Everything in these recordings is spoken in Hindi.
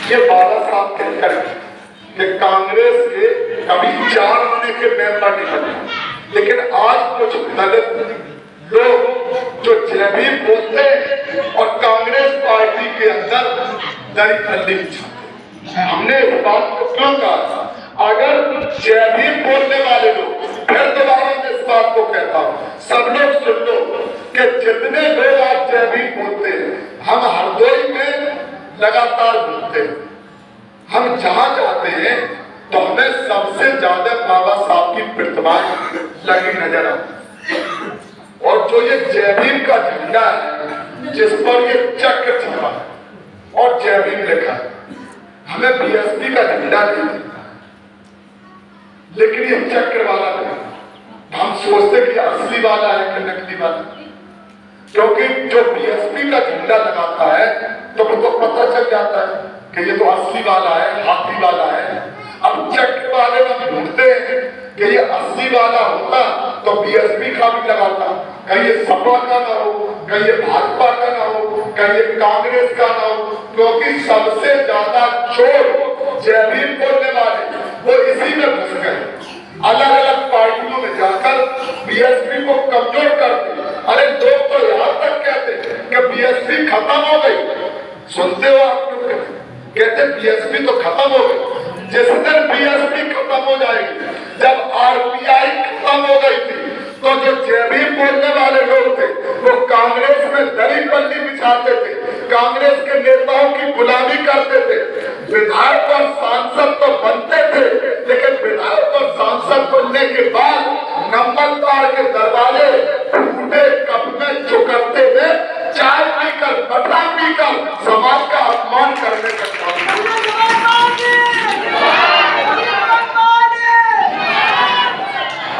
ये बाबा साहब कहते हैं कि कांग्रेस के कभी 4 आने के मेंबर निकले, लेकिन आज कुछ दलित लोग जो जैवी बोलते हैं और कांग्रेस पार्टी के अंदर दरी फंदी बिछाते हैं। हमने इस बात को क्यों कहा? अगर जैवी बोलने वाले लोग, फिर दोबारा मैं इस बात को कहता हूँ, सब लोग सुन लो कि जितने लोग आज जैवी बोलते हैं, हम हरदोई में लगातार बोलते हैं। हम जहां जाते हैं तो हमें सबसे ज्यादा बाबा साहब की प्रतिमाएं लगी नजर आती है। और जो ये जय भीम का झंडा है, जिस पर ये चक्र छपा है और जय भीम लिखा है, हमें बीएसपी का झंडा नहीं दिखता, लेकिन ये चक्र वाला नहीं। हम सोचते कि असली वाला है कि नकली वाला, क्योंकि जो बीएसपी का झंडा लगाता है तो वो तो पता चल जाता है कि ये तो असली वाला है, हाथी वाला है। अब चक्र वाले में ढूंढते हैं कि ये असली वाला होता तो बीएसपी का भी लगाता, कहीं ये सपा का ना हो, कहीं ये भाजपा का ना हो, कहीं ये कांग्रेस का ना हो, क्योंकि सबसे ज्यादा चोर जय भीम बोलने वाले वो इसी में घुस गए। अलग अलग पार्टियों में जाकर बीएसपी को कमजोर करते। अरे लोग तो यहाँ तक कहते कि बीएसपी खत्म हो गई। सुनते हो आप लोग कहते बीएसपी तो खत्म हो गई। जिस दिन बीएसपी खत्म हो जाएगी, जब आरपीआई खत्म हो गई थी, तो जो जय भीम बोलने वाले लोग थे वो कांग्रेस में दरी पल्ली बिछाते थे, कांग्रेस के नेताओं की गुलामी करते थे। विधायक और सांसद तो बनते थे, लेकिन विधायक और सांसद बनने के बाद नंबरदार के दरवाजे टूटे कप में चुकरते थे, चाय पीकर बटला पीकर समाज का अपमान करने का काम।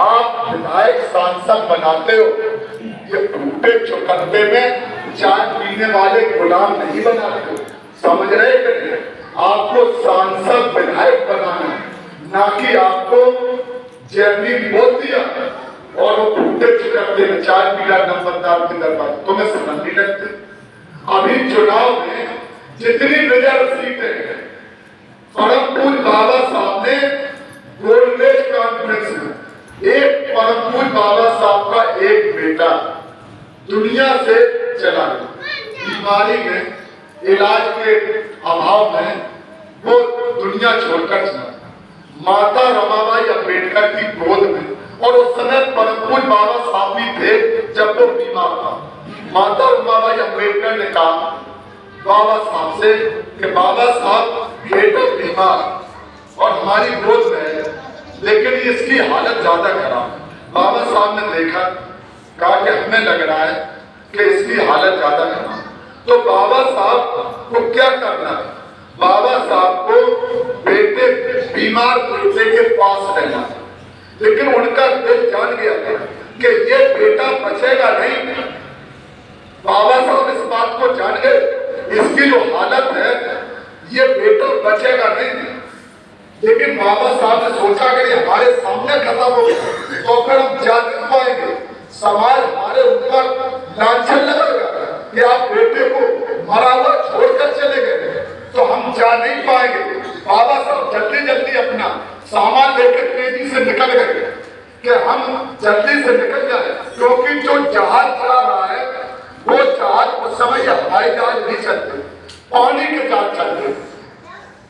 आप विधायक सांसद बनाते हो, ये टूटे चुकरते में चाय पीने वाले गुलाम नहीं बनाते हो। समझ रहे कि आपको सांसद विधायक बनाना है, ना कि आपको जैवी बोल दिया और वो टूटे चुकरते में चाय पीला नंबरदार के दरबार तुम्हें समझ नहीं लगते। अभी चुनाव में जितनी रिजर्व सीटें हैं, परम पूज्य बाबा साहब ने गोलमेज कॉन्फ्रेंस में एक परम पूज्य बाबा साहब का एक बेटा दुनिया से चला गया, बीमारी में, इलाज के अभाव में वो दुनिया छोड़कर चला। माता रमाबाई अम्बेडकर की गोद में, और उस समय परम पूज्य बाबा साहब भी थे जब वो बीमार था। माता रमाबाई अम्बेडकर ने कहा बाबा साहब से कि बाबा साहब बेटा बीमार और हमारी गोद में है, लेकिन इसकी हालत ज्यादा खराब है। बाबा साहब ने देखा, कहा कि हमें लग रहा है कि इसकी हालत ज्यादा खराब है, तो बाबा साहब को क्या करना है? बाबा साहब को बेटे बीमार बेटे के पास रहना, लेकिन उनका दिल जान गया था कि ये बेटा बचेगा नहीं। बाबा साहब इस बात को जान गए, इसकी जो हालत है ये बेटा बचेगा नहीं। लेकिन बाबा साहब ने सोचा कि ये हमारे सामने खत्म हो गया तो फिर हम जा नहीं पाएंगे, समाज हमारे ऊपर लांछन लगाएगा कि आप बेटे को मरा हुआ छोड़कर चले गए, तो हम जा नहीं पाएंगे। बाबा साहब जल्दी जल्दी अपना सामान लेकर तेजी से निकल गए कि हम जल्दी से निकल जाए, क्योंकि जो जहाज चला रहा है वो जहाज उस समय हवाई जहाज नहीं चलते, पानी के जहाज चलते।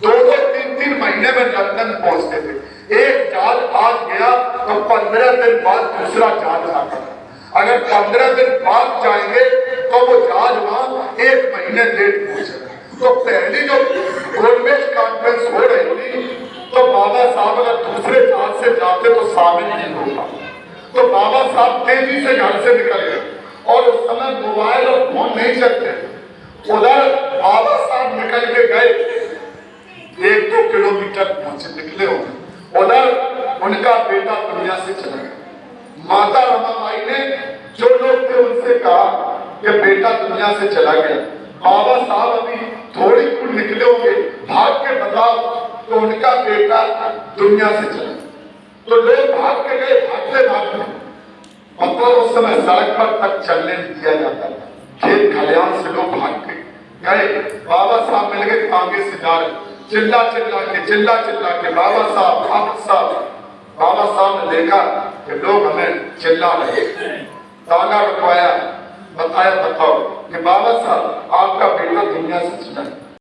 2-2, 3-3 महीने में लंदन पहुंचते थे। एक जहाज आज गया तो 15 दिन बाद दूसरा जहाज आता था। अगर 15 दिन बाद जाएंगे तो वो जहाज वहां 1 महीने लेट पहुंचेगा। तो पहली जो गोलमेज कॉन्फ्रेंस हो रही थी, तो बाबा साहब अगर दूसरे जहाज से जाते तो शामिल नहीं होगा। तो बाबा साहब तेजी से घर से निकल गए, और उस समय मोबाइल और फोन नहीं चलते। उधर बाबा साहब निकल के गए, 1-2 किलोमीटर पहुंचे, निकले होंगे, उधर उनका बेटा दुनिया से चला गया। माता रमाबाई ने जो लोग थे उनसे कहा कि बेटा दुनिया से चला गया। बाबा साहब अभी थोड़ी दूर निकले होंगे, भाग के बताओ तो उनका बेटा दुनिया से चला। तो लोग भाग के गए, भागते भागते, मतलब उस समय सड़क पर तक चलने दिया जाता था, खेत खलिहान से लोग भाग के गए, बाबा साहब मिल गए आगे से जा रहे, चिल्ला चिल्ला के बाबा साहब ने देखा कि लोग हमें चिल्ला रहे, ताला रखवाया, बताया बताओ कि बाबा साहब आपका बेटा दुनिया से चला,